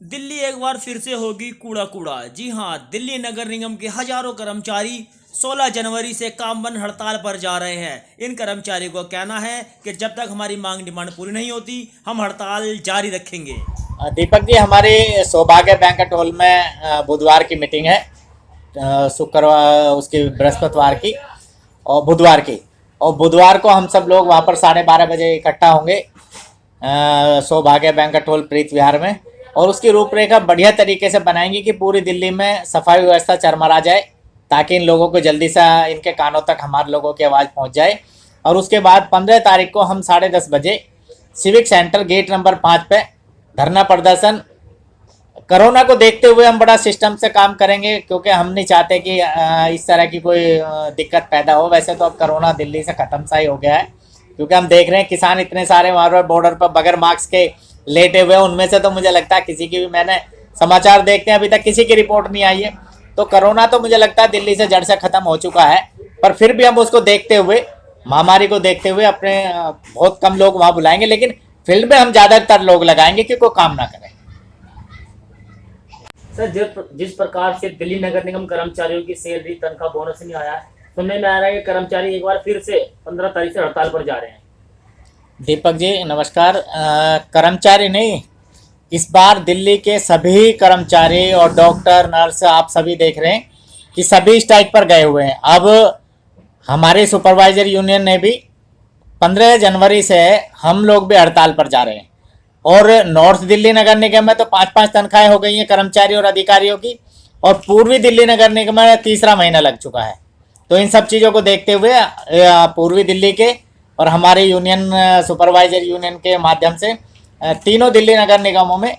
दिल्ली एक बार फिर से होगी कूड़ा कूड़ा। जी हां, दिल्ली नगर निगम के हजारों कर्मचारी 16 जनवरी से काम बंद हड़ताल पर जा रहे हैं। इन कर्मचारियों को कहना है कि जब तक हमारी मांग डिमांड पूरी नहीं होती हम हड़ताल जारी रखेंगे। दीपक जी, हमारी सौभाग्य बैंकेट हॉल में बुधवार की मीटिंग है, शुक्रवार उसकी बृहस्पतिवार की और बुधवार की। और बुधवार को हम सब लोग वहाँ पर 12:30 बजे इकट्ठा होंगे सौभाग्य बैंकेट हॉल प्रीत विहार में। और उसकी रूपरेखा बढ़िया तरीके से बनाएंगे कि पूरी दिल्ली में सफाई व्यवस्था चरमरा जाए, ताकि इन लोगों को जल्दी से इनके कानों तक हमारे लोगों की आवाज़ पहुँच जाए। और उसके बाद 15 तारीख को हम 10:30 बजे सिविक सेंटर गेट नंबर 5 पे धरना प्रदर्शन। कोरोना को देखते हुए हम बड़ा सिस्टम से काम करेंगे, क्योंकि हम नहीं चाहते कि इस तरह की कोई दिक्कत पैदा हो। वैसे तो अब कोरोना दिल्ली से ख़त्म सा ही हो गया है, क्योंकि हम देख रहे हैं किसान इतने सारे वहाँ पर बॉर्डर पर बगैर मास्क के लेटे हुए हैं। उनमें से तो मुझे लगता है किसी की भी, मैंने समाचार देखते हैं अभी तक किसी की रिपोर्ट नहीं आई है। तो कोरोना तो मुझे लगता है दिल्ली से जड़ से ख़त्म हो चुका है, पर फिर भी हम उसको देखते हुए, महामारी को देखते हुए अपने बहुत कम लोग वहाँ बुलाएंगे, लेकिन फील्ड में हम ज़्यादातर लोग लगाएंगे कि कोई काम ना करें। सर, जिस प्रकार से दिल्ली नगर निगम कर्मचारियों की सैलरी तनख्वाह बोनस नहीं आया है, सुनने में आ रहा है कि कर्मचारी एक बार फिर से 15 तारीख से हड़ताल पर जा रहे हैं। दीपक जी नमस्कार। कर्मचारी नहीं, इस बार दिल्ली के सभी कर्मचारी और डॉक्टर नर्स आप सभी देख रहे हैं कि सभी स्ट्राइक पर गए हुए हैं। अब हमारे सुपरवाइजर यूनियन ने भी 15 जनवरी से हम लोग भी हड़ताल पर जा रहे हैं। और नॉर्थ दिल्ली नगर निगम में तो 5-5 तनख्वाहें हो गई हैं कर्मचारी और अधिकारियों की, और पूर्वी दिल्ली नगर निगम में तीसरा महीना लग चुका है। तो इन सब चीज़ों को देखते हुए पूर्वी दिल्ली के और हमारे यूनियन सुपरवाइजर यूनियन के माध्यम से तीनों दिल्ली नगर निगमों में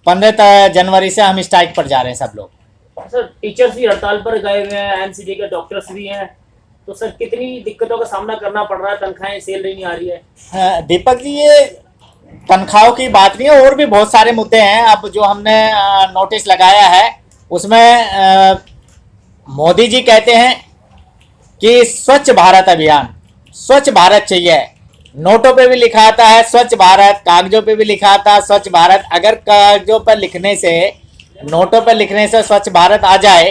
15 जनवरी से हम स्ट्राइक पर जा रहे हैं सब लोग। सर, टीचर्स भी हड़ताल पर गए हुए हैं, एमसीडी के डॉक्टर्स भी हैं, तो सर कितनी दिक्कतों का सामना करना पड़ रहा है, तनख्वाहें सैलरी नहीं आ रही है। दीपक जी, ये तनख्वाहों की बात नहीं है, और भी बहुत सारे मुद्दे हैं। अब जो हमने नोटिस लगाया है उसमें मोदी जी कहते हैं कि स्वच्छ भारत अभियान, स्वच्छ भारत चाहिए। नोटों पे भी लिखा आता है स्वच्छ भारत, कागजों पे भी लिखा आता है स्वच्छ भारत। अगर कागजों पर लिखने से, नोटों पर लिखने से स्वच्छ भारत आ जाए,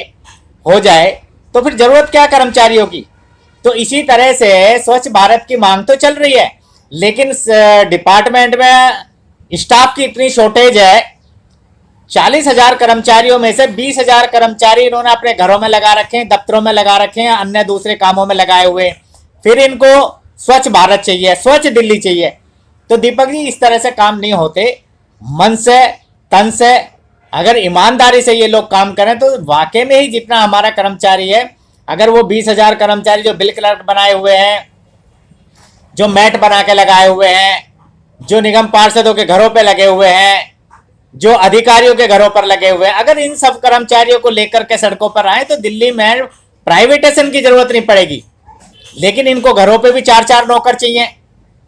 हो जाए, तो फिर जरूरत क्या कर्मचारियों की। तो इसी तरह से स्वच्छ भारत की मांग तो चल रही है, लेकिन डिपार्टमेंट में स्टाफ की इतनी शॉर्टेज है। 40,000 कर्मचारियों में से 20,000 कर्मचारी इन्होंने अपने घरों में लगा रखे हैं, दफ्तरों में लगा रखे हैं, अन्य दूसरे कामों में लगाए हुए। फिर इनको स्वच्छ भारत चाहिए, स्वच्छ दिल्ली चाहिए। तो दीपक जी, इस तरह से काम नहीं होते। मन से, तन से, अगर ईमानदारी से ये लोग काम करें तो वाकई में ही जितना हमारा कर्मचारी है, अगर वो 20,000 कर्मचारी जो बिल क्लर्क बनाए हुए हैं, जो मैट बना के लगाए हुए हैं, जो निगम पार्षदों के घरों पे लगे हुए हैं, जो अधिकारियों के घरों पर लगे हुए हैं, अगर इन सब कर्मचारियों को लेकर के सड़कों पर आए तो दिल्ली में प्राइवेटाइजेशन की जरूरत नहीं पड़ेगी। लेकिन इनको घरों पे भी 4-4 नौकर चाहिए,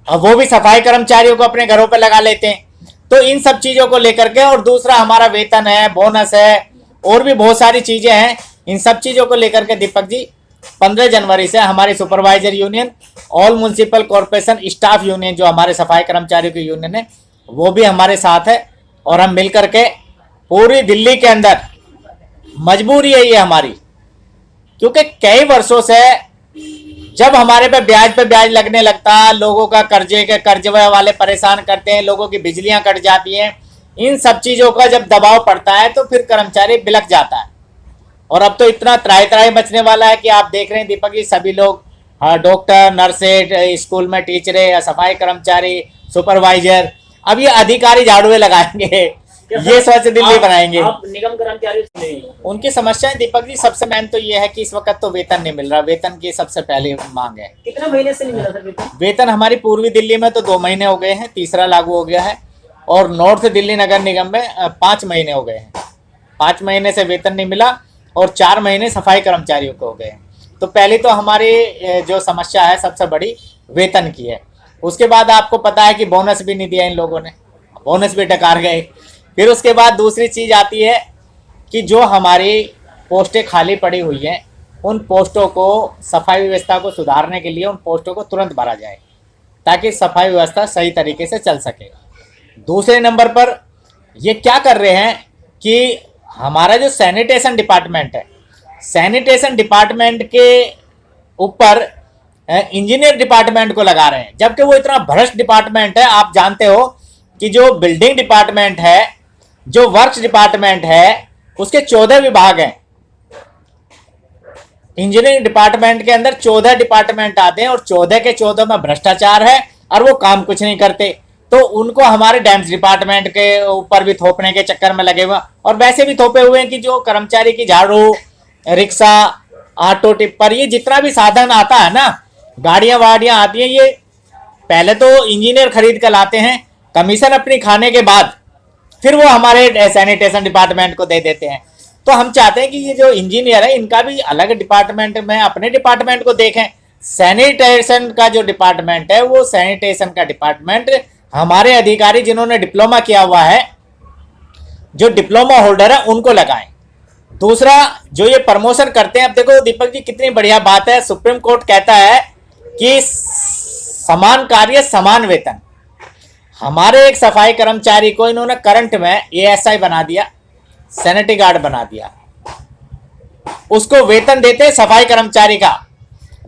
और वो भी सफाई कर्मचारियों को अपने घरों पे लगा लेते हैं। तो इन सब चीज़ों को लेकर के, और दूसरा हमारा वेतन है, बोनस है, और भी बहुत सारी चीज़ें हैं। इन सब चीज़ों को लेकर के दीपक जी 15 जनवरी से हमारी supervisor union, all municipal corporation staff union, जो हमारे सफाई कर्मचारियों की यूनियन है, वो भी हमारे साथ है। और हम मिल करके पूरी दिल्ली के अंदर, मजबूरी है ये हमारी, क्योंकि कई वर्षों से जब हमारे पे ब्याज लगने लगता, लोगों का कर्जे वाले परेशान करते हैं, लोगों की बिजलियां कट जाती हैं, इन सब चीज़ों का जब दबाव पड़ता है तो फिर कर्मचारी बिलक जाता है। और अब तो इतना त्राही बचने वाला है कि आप देख रहे हैं दीपक जी, सभी लोग, डॉक्टर, नर्सें, स्कूल में टीचरें, सफाई कर्मचारी, सुपरवाइजर, अब ये अधिकारी झाड़ुए लगाएंगे, ये स्वच्छ दिल्ली बनाएंगे। आप निगम कर्मचारी, उनकी समस्याएं दीपक जी, सबसे मेन तो ये है कि इस वक्त तो वेतन नहीं मिल रहा। वेतन की सबसे पहली मांग है। कितने महीने से नहीं मिला सर वेतन? वेतन हमारी पूर्वी दिल्ली में तो 2 महीने हो गए हैं, तीसरा लागू हो गया है। और नॉर्थ दिल्ली नगर निगम में 5 महीने हो गए हैं। 5 महीने से वेतन नहीं मिला, और 4 महीने सफाई कर्मचारियों को हो गए हैं। तो पहले तो हमारी जो समस्या है सबसे बड़ी वेतन की है। उसके बाद आपको पता है कि बोनस भी नहीं दिया इन लोगों ने, बोनस भी डकार गए। फिर उसके बाद दूसरी चीज़ आती है कि जो हमारी पोस्टें खाली पड़ी हुई हैं, उन पोस्टों को, सफाई व्यवस्था को सुधारने के लिए उन पोस्टों को तुरंत भरा जाए, ताकि सफाई व्यवस्था सही तरीके से चल सके। दूसरे नंबर पर ये क्या कर रहे हैं कि हमारा जो सैनिटेशन डिपार्टमेंट है, सैनिटेशन डिपार्टमेंट के ऊपर इंजीनियर डिपार्टमेंट को लगा रहे हैं, जबकि वो इतना भ्रष्ट डिपार्टमेंट है। आप जानते हो कि जो बिल्डिंग डिपार्टमेंट है, जो वर्क्स डिपार्टमेंट है, उसके 14 विभाग हैं। इंजीनियरिंग डिपार्टमेंट के अंदर 14 डिपार्टमेंट आते हैं और 14 के 14 में भ्रष्टाचार है और वो काम कुछ नहीं करते। तो उनको हमारे डैम्स डिपार्टमेंट के ऊपर भी थोपने के चक्कर में लगे हुए, और वैसे भी थोपे हुए हैं कि जो कर्मचारी की झाड़ू, रिक्शा, ऑटो, टिप्पर, ये जितना भी साधन आता है ना, गाड़ियां वाड़ियां आती हैं, ये पहले तो इंजीनियर खरीद कर लाते हैं, कमीशन अपनी खाने के बाद फिर वो हमारे सैनिटेशन डिपार्टमेंट को दे देते हैं। तो हम चाहते हैं कि ये जो इंजीनियर है इनका भी अलग डिपार्टमेंट में अपने डिपार्टमेंट को देखें। सैनिटेशन का जो डिपार्टमेंट है, वो सैनिटेशन का डिपार्टमेंट हमारे अधिकारी जिन्होंने डिप्लोमा किया हुआ है, जो डिप्लोमा होल्डर है, उनको लगाएं। दूसरा, जो ये प्रमोशन करते हैं, अब देखो दीपक जी कितनी बढ़िया बात है, सुप्रीम कोर्ट कहता है कि समान कार्य समान वेतन। हमारे एक सफाई कर्मचारी को इन्होंने करंट में एएसआई बना दिया, सैनिटरी गार्ड बना दिया, उसको वेतन देते सफाई कर्मचारी का।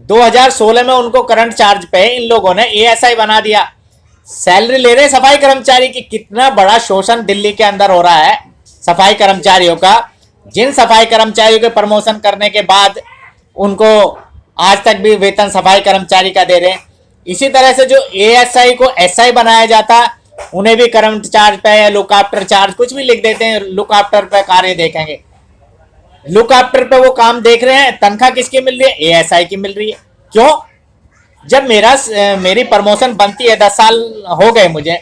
2016 में उनको करंट चार्ज पे इन लोगों ने एएसआई बना दिया, सैलरी ले रहे सफाई कर्मचारी की। कितना बड़ा शोषण दिल्ली के अंदर हो रहा है सफाई कर्मचारियों का, जिन सफाई कर्मचारियों के प्रमोशन करने के बाद उनको आज तक भी वेतन सफाई कर्मचारी का दे रहे हैं। इसी तरह से जो एएसआई को एसआई बनाया जाता, उन्हें भी करंट चार्ज पे या लुक आफ्टर चार्ज कुछ भी लिख देते हैं, लुक आफ्टर पे कार्य देखेंगे, लुक आफ्टर पे वो काम देख रहे हैं। तनख्वाह किसकी मिल रही है? एएसआई की मिल रही है। क्यों? जब मेरी प्रमोशन बनती है, 10 साल हो गए मुझे,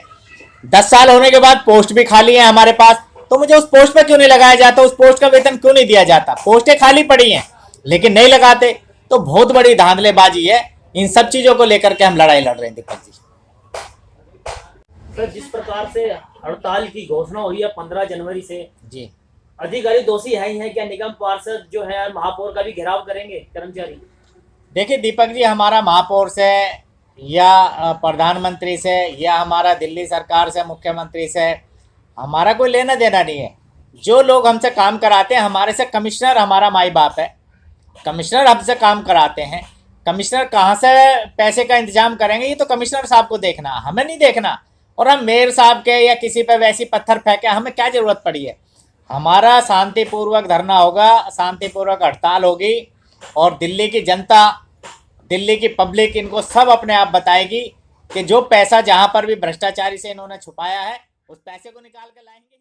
10 साल होने के बाद पोस्ट भी खाली है हमारे पास, तो मुझे उस पोस्ट पे क्यों नहीं लगाया जाता? उस पोस्ट का वेतन क्यों नहीं दिया जाता? पोस्टें खाली पड़ी हैं लेकिन नहीं लगाते। तो बहुत बड़ी धांधलेबाजी है। इन सब चीजों को लेकर के हम लड़ाई लड़ रहे हैं दीपक जी। सर, जिस प्रकार से हड़ताल की घोषणा हुई है 15 जनवरी से, जी, अधिकारी दोषी है ही है क्या? निगम पार्षद जो है महापौर का भी घेराव करेंगे कर्मचारी? देखिए दीपक जी, हमारा महापौर से या प्रधानमंत्री से या हमारा दिल्ली सरकार से, मुख्यमंत्री से हमारा कोई लेना देना नहीं है। जो लोग हमसे काम कराते हैं, हमारे से कमिश्नर हमारा माई बाप है, कमिश्नर हमसे काम कराते हैं। कमिश्नर कहाँ से पैसे का इंतजाम करेंगे, ये तो कमिश्नर साहब को देखना, हमें नहीं देखना। और हम मेयर साहब के या किसी पे वैसी पत्थर फेंके, हमें क्या ज़रूरत पड़ी है? हमारा शांतिपूर्वक धरना होगा, शांतिपूर्वक हड़ताल होगी, और दिल्ली की जनता, दिल्ली की पब्लिक इनको सब अपने आप बताएगी कि जो पैसा जहाँ पर भी भ्रष्टाचारी से इन्होंने छुपाया है, उस पैसे को निकाल कर लाएंगे।